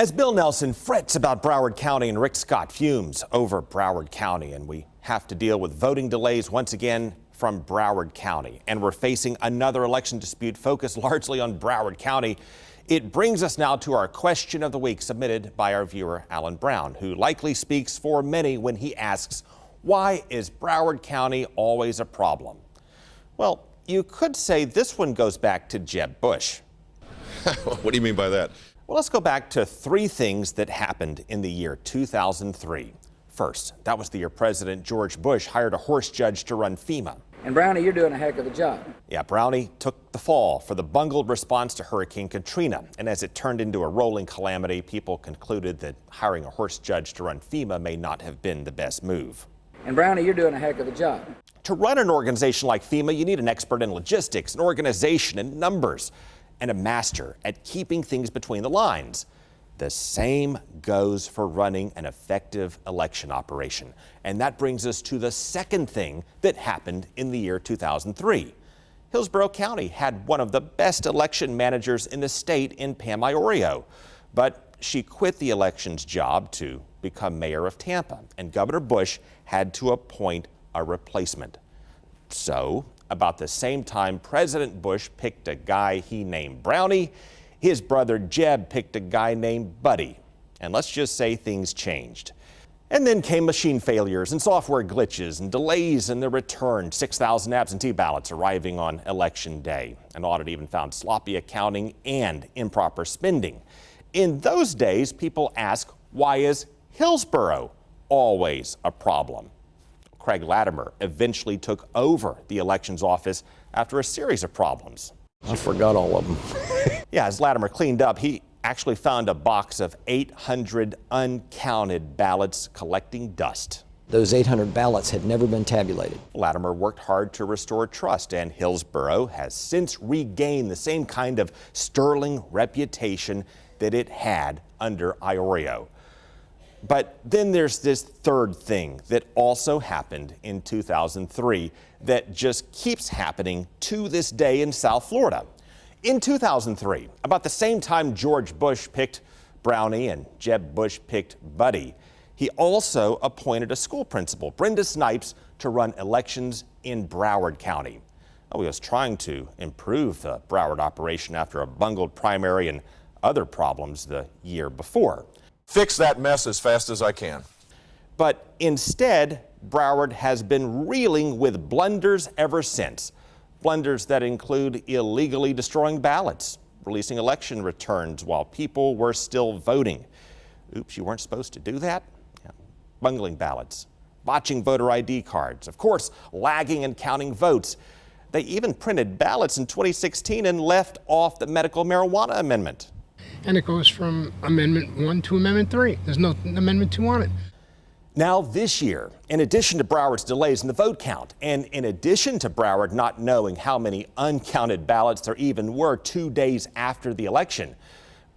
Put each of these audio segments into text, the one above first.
As Bill Nelson frets about Broward County and Rick Scott fumes over Broward County, and we have to deal with voting delays once again from Broward County, and we're facing another election dispute focused largely on Broward County. It brings us now to our question of the week submitted by our viewer Alan Brown, who likely speaks for many when he asks, why is Broward County always a problem? Well, you could say this one goes back to Jeb Bush. What do you mean by that? Well, let's go back to three things that happened in the year 2003. First, that was the year President George Bush hired a horse judge to run FEMA. And Brownie, you're doing a heck of a job. Yeah, Brownie took the fall for the bungled response to Hurricane Katrina. And as it turned into a rolling calamity, people concluded that hiring a horse judge to run FEMA may not have been the best move. And Brownie, you're doing a heck of a job. To run an organization like FEMA, you need an expert in logistics, an organization, and numbers, and a master at keeping things between the lines. The same goes for running an effective election operation. And that brings us to the second thing that happened in the year 2003. Hillsborough County had one of the best election managers in the state in Pam Iorio, but she quit the elections job to become mayor of Tampa, and Governor Bush had to appoint a replacement. So, about the same time President Bush picked a guy he named Brownie, his brother Jeb picked a guy named Buddy. And let's just say things changed. And then came machine failures and software glitches and delays in the return. 6,000 absentee ballots arriving on election day. An audit even found sloppy accounting and improper spending. In those days, people ask, why is Hillsborough always a problem? Craig Latimer eventually took over the elections office after a series of problems. I forgot all of them. Yeah, as Latimer cleaned up, he actually found a box of 800 uncounted ballots collecting dust. Those 800 ballots had never been tabulated. Latimer worked hard to restore trust, and Hillsborough has since regained the same kind of sterling reputation that it had under Iorio. But then there's this third thing that also happened in 2003 that just keeps happening to this day in South Florida. In 2003, about the same time George Bush picked Brownie and Jeb Bush picked Buddy, he also appointed a school principal, Brenda Snipes, to run elections in Broward County. He was trying to improve the Broward operation after a bungled primary and other problems the year before. Fix that mess as fast as I can. But instead, Broward has been reeling with blunders ever since. Blunders that include illegally destroying ballots, releasing election returns while people were still voting. Oops, you weren't supposed to do that? Yeah. Bungling ballots, botching voter ID cards, of course, lagging and counting votes. They even printed ballots in 2016 and left off the medical marijuana amendment. And it goes from Amendment 1 to Amendment 3. There's no Amendment 2 on it. Now this year, in addition to Broward's delays in the vote count, and in addition to Broward not knowing how many uncounted ballots there even were 2 days after the election,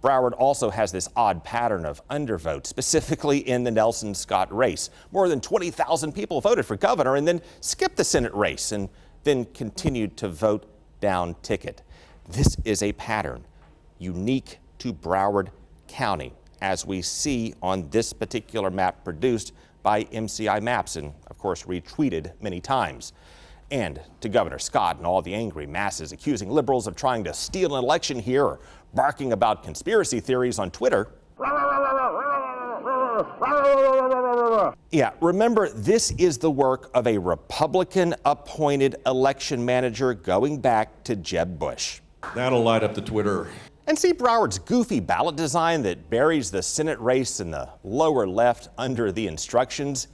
Broward also has this odd pattern of undervote, specifically in the Nelson Scott race. More than 20,000 people voted for governor and then skipped the Senate race and then continued to vote down ticket. This is a pattern unique to Broward County, as we see on this particular map produced by MCI Maps and, of course, retweeted many times. And to Governor Scott and all the angry masses accusing liberals of trying to steal an election here or barking about conspiracy theories on Twitter. Yeah, remember, this is the work of a Republican-appointed election manager going back to Jeb Bush. That'll light up the Twitter. And see Broward's goofy ballot design that buries the Senate race in the lower left under the instructions?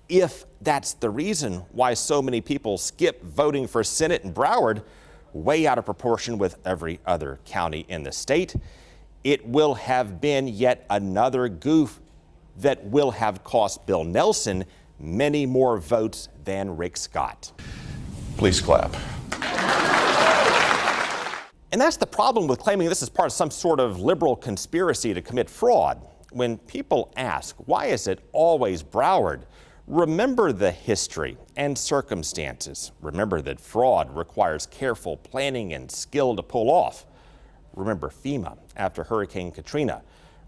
If that's the reason why so many people skip voting for Senate in Broward, way out of proportion with every other county in the state, it will have been yet another goof that will have cost Bill Nelson many more votes than Rick Scott. Please clap. And that's the problem with claiming this is part of some sort of liberal conspiracy to commit fraud. When people ask, why is it always Broward? Remember the history and circumstances. Remember that fraud requires careful planning and skill to pull off. Remember FEMA after Hurricane Katrina.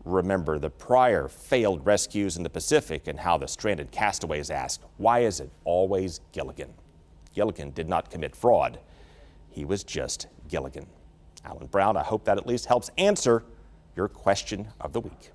remember the prior failed rescues in the Pacific and how the stranded castaways ask, why is it always Gilligan? Gilligan did not commit fraud. He was just Gilligan. Alan Brown, I hope that at least helps answer your question of the week.